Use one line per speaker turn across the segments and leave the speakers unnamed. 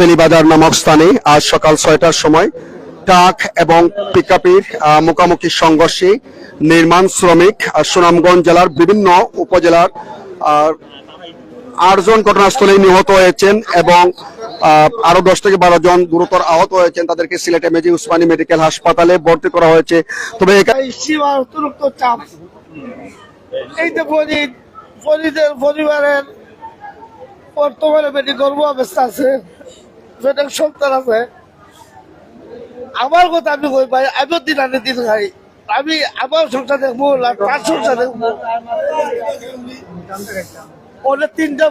তেলিবাজার নামক স্থানে আজ সকাল 6টার সময় ট্রাক এবং পিকআপের মুখোমুখি সংঘর্ষে নির্মাণ শ্রমিক সুনামগঞ্জ জেলার বিভিন্ন উপজেলার 8 জন ঘটনাস্থলে নিহত হয়েছেন এবং আরো 10 থেকে 12 জন গুরুতর আহত হয়েছেন। তাদেরকে সিলেট এমএজি উসমানী মেডিকেল হাসপাতালে ভর্তি করা হয়েছে। তবে
অতিরিক্ত চাপ এই যে ফরিদের পরিবারের বর্তমানে বেটি গর্ব অবস্থা আছে, বেটার সন্তান আছে। আমার কথা আমি কই পাই, আমিও দিন আনে দিন খাই, আমি আমার সংসার দেখবো না তার সংসার দেখবো। ওদের তিনটা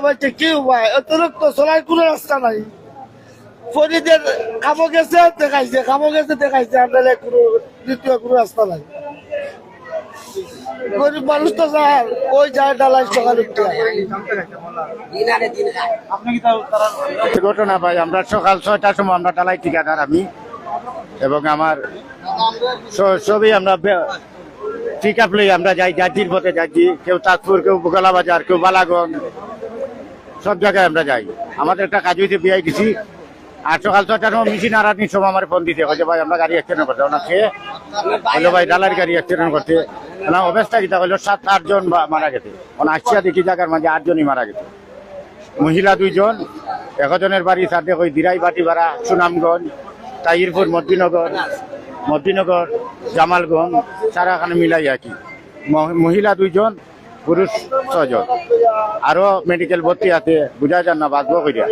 বাচ্চা কি উপায়, অতিরিক্ত চলার কোনো রাস্তা নাই। ফরিদের খাবো গেছে দেখাইছে আপনাদের কোনো দ্বিতীয় কোনো রাস্তা নাই। গরিব মানুষ তো স্যার ওই যায় ডালাই সকাল
ঘটনা ভাই, আমরা সকাল 6টার সময় আমরা ডালাই ঠিকাদার আমি এবং আমার সবই আমরা পিক আপ লই আমরা যাই, জাজির পথে যাচ্ছি, কেউ তাজপুর, কেউ বোকালা বাজার, কেউ বালাগঞ্জ, সব জায়গায় আমরা যাই। আমাদের একটা কাজ হয়েছে বিআইটিসি। আর সকাল 6টার সময় মেশিন আনার সময় আমার ফোন দিতে হয়েছে, ভাই আমরা গাড়ি অ্যাক্সিডেন্ট করতে ওনার খেয়ে বললো ভাই ডালার গাড়ি অ্যাক্সিডেন্ট করতে। অবস্থা কিতা হইলো 7-8 জন মারা গেছে। ওনা আসছিয়া দেখি জায়গার মাঝে 8 জনই মারা গেছে। মহিলা 2 জন, একজনের বাড়ি সাথে ওই দিরাই বাটিপাড়া, সুনামগঞ্জ, তাহিরপুর, মদ্দিনগর, জামালগঞ্জ, সারাখানে মিলাই আর কি। মহিলা 2 জন, পুরুষ 6 জন। আরো মেডিকেল ভর্তি আছে, বুঝা যান না বাঁচবো কইরা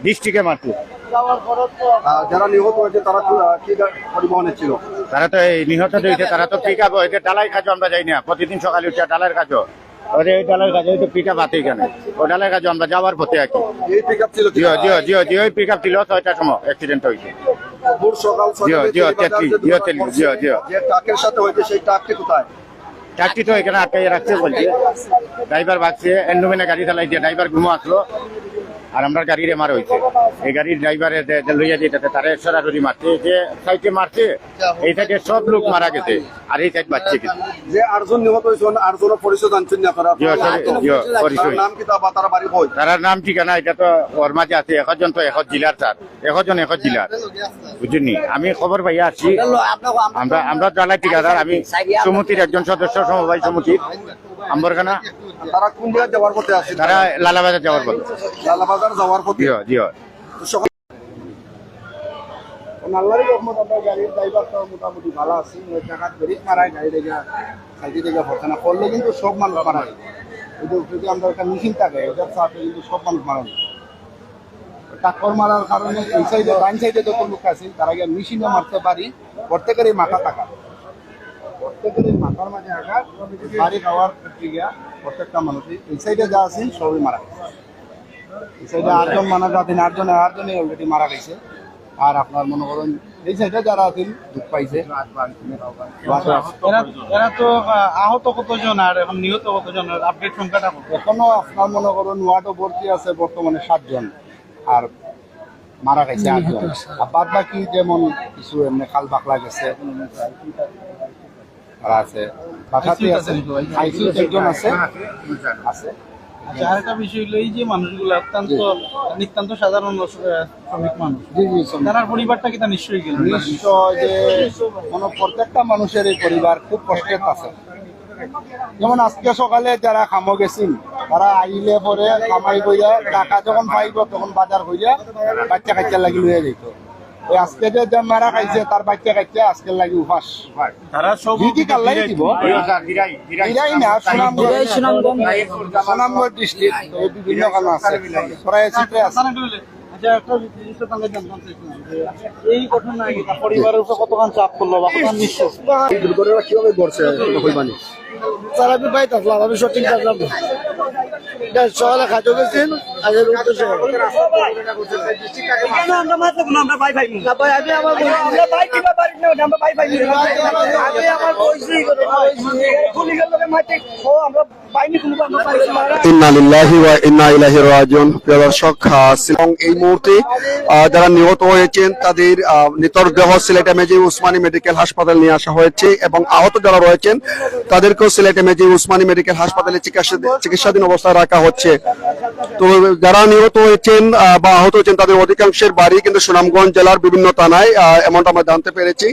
ডিস্ট্রিক্টে মারছে।
যারা নিহত হয়েছে তারা কি পরিবহনে ছিল?
তারা তো এই নিহত হয়েছে, তারা তো পিক আপ হয়েছে। ডালাই কাজও আমরা যাই না, প্রতিদিন সকালে উঠে ডালার কাজও ওই ডালার কাজ হয়তো পিক আপ আছে এখানে, ওই ডালার কাজও আমরা যাওয়ার পথে আর কি।
এই পিকআপ ছিল
জি ওই পিক আপ ছিল 6টার সময় অ্যাক্সিডেন্ট হয়েছে।
ভোর সকাল 6টা যে ট্রাকের সাথে হয়েছে সেই ট্রাকটি কোথায়?
ট্রাকটি তো এখানে আটকাইয়ে রাখছে বলছে, ড্রাইভার ভাগছে, এন্ডোমেনে গাড়ি চালাই দিয়ে ড্রাইভার ঘুমো আসলো আর আমরা গাড়ির মার হয়েছে। এই গাড়ির ড্রাইভারে লইয়া যেতে তারা সরাসরি মারছে, যে সাইডে মারছে এই সাইডে সব লোক মারা গেছে আর এই সাইড বাচ্চা গেছে।
যে 8 জন নিহত হয়েছে 8 জনের পরিচয় জানছেন না আপনারা?
পরিচয়
নাম কি বা তারা বাড়ি কই?
তার নাম ঠিকানা এটা তো ওর মাঝে আছে। এখন তো এখন জেলার স্যার, এখন জেলার, বুঝলি। আমি খবর পাইয়া আসছি, আমরা ডালাই ঠিকাদার, আমি সমিতির একজন সদস্য, সমবায় সমিতির আম্বরখানা।
তারা কোন জায়গায় যাওয়ার পথে আছে?
তারা লালাবাজার যাওয়ার পথে।
লালাবাজার যাওয়ার পথে?
জি
আল্লাহর রহমত আমরা গাড়ির ড্রাইভার তো মোটামুটি ভালো আছি। ওই টাকা ব্রেক মারায় গাড়ি দেখা সাইডে দেখা পড়ছে না, করলে কিন্তু সব মানুষ মারা যায়। যদি আমরা একটা মেশিন থাকে ওটার সাথে কিন্তু সব মানুষ মারা যায়। টাক্কর মারার কারণে এই সাইডে ডাইন সাইডে যত লোক আছে তারা গিয়ে মেশিনও মারতে পারি। প্রত্যেকেরই মাথা টাকা, প্রত্যেকেরই মাথার মাঝে আঘাত, বাড়ি খাওয়ার গিয়া প্রত্যেকটা মানুষই এই সাইডে যা আছে সবই মারা গেছে। এই সাইডে 8 জন মারা যাতেন, 8 জনই অলরেডি মারা গেছে। আর আপনার মনে করেন এই সাইডে যারা আছেন দুঃখ পাইছে।
এরা তো আহত কতজন আর এখন নিহত কতজন আপডেট সংখ্যাটা?
এখনো আপনার মনে করেন ওয়ার্ডও ভর্তি আছে বর্তমানে 7 জন, আর মারা গেছে 8 জন। আর বাদ বাকি যেমন কিছু এমনি খাল বাকলা গেছে আছে, বাসাতে আছে, আইসিউ একজন আছে।
আচ্ছা, আরেকটা বিষয় হলো এই যে মানুষগুলো নিতান্ত সাধারণ শ্রমিক মানুষ, তার পরিবারটা কি তা নিশ্চয়ই গেল?
নিশ্চয় যে প্রত্যেকটা মানুষের এই পরিবার খুব কষ্টের আছে। যেমন আজকে সকালে যারা খামো গেছিল তারা আইলে পরে কামাই কইরা টাকা যখন পাইব তখন বাজার কইরা বাচ্চা কাচ্চা লাগি লইয়া যেত। ওই আজকে যে মারা খাইছে তার বাচ্চা কাচ্চা আজকে লাগি উপাস।
তারা সব
কাল্লাই দিব না, সুনামগঞ্জ ডিস্ট্রিক্ট বিভিন্ন কারণ আছে,
এই ঘটনা পরিবারের উপর কতখান চাপ করলো বা কতখান নিশ্চয়
দুর্ঘটনা কিভাবে ঘটছে?
স্যার আমি বাইত আসলাম, আমি শুটিং করলাম সকালে খাজো গেছেন কাজের উদ্দেশ্যে।
ইন্না লিল্লাহি ওয়া ইন্না ইলাইহি রাজিউন। প্রিয় দর্শক, এই মুহূর্তে যারা নিহত হয়েছেন তাদের মৃতদেহ সিলেট এমএজি উসমানী মেডিকেল হাসপাতালে নিয়ে আসা হয়েছে এবং আহত যারা রয়েছেন তাদেরকেও সিলেট এমএজি উসমানী মেডিকেল হাসপাতালে চিকিৎসাধীন অবস্থায় রাখা হচ্ছে। তো যারা নিহত হয়েছেন বা আহত হয়েছেন তাদের অধিকাংশের বাড়ি কিন্তু সুনামগঞ্জ জেলার বিভিন্ন থানায়, এমনটা আমরা জানতে পেরেছি।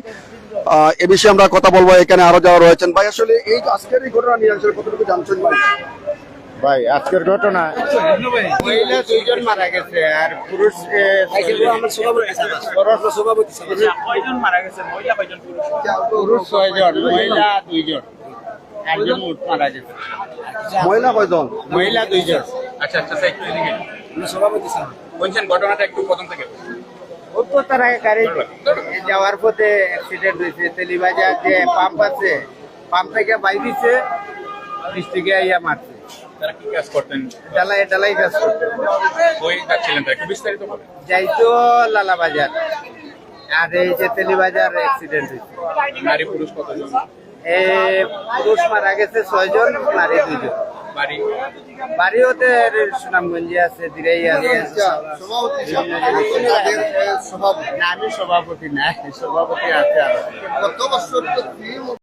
এ বিষয়ে আমরা কথা বলবো এখানে আরো যারা রয়েছেন। ভাই আসলে এই আজকের এই ঘটনা নিয়ে আসলে কতটুকু জানছেন ভাই?
ভাই আজকের ঘটনা মহিলা 2 জন মারা গেছে আর পুরুষ পুরুষ 6 জন, মহিলা 2 জন, 8 জন মোট মারা গেছে।
মহিলা কয়জন?
মহিলা 2 জন।
আচ্ছা আচ্ছা স্যার, একটু এদিকে বলছেন ঘটনাটা একটু প্রথম থেকে
উত্তর তারা গাড়ি যাওয়ার পথে অ্যাক্সিডেন্ট হয়েছে। তেলিবাজার যে পাম্প আছে, পাম্প থেকে বাইরেছে, ডিস্ট্রিক্টে আইয়া মারছে।
তারা কি কাজ করতেন?
ডালাই কাজ করতে
ওই যাচ্ছিলেন তারা, একটু বিস্তারিত বলেন।
যাইতো লালাবাজার, আর এই যে তেলিবাজার অ্যাক্সিডেন্ট হয়েছে।
নারী পুরুষ কতজন?
পুরুষ মারা গেছে 6 জন, নারী 2 জন।
বাড়ি
বাড়ি হতে সুনামগঞ্জে আছে, দিরাই আছে। না, আমি সভাপতি না, সভাপতি আছে আর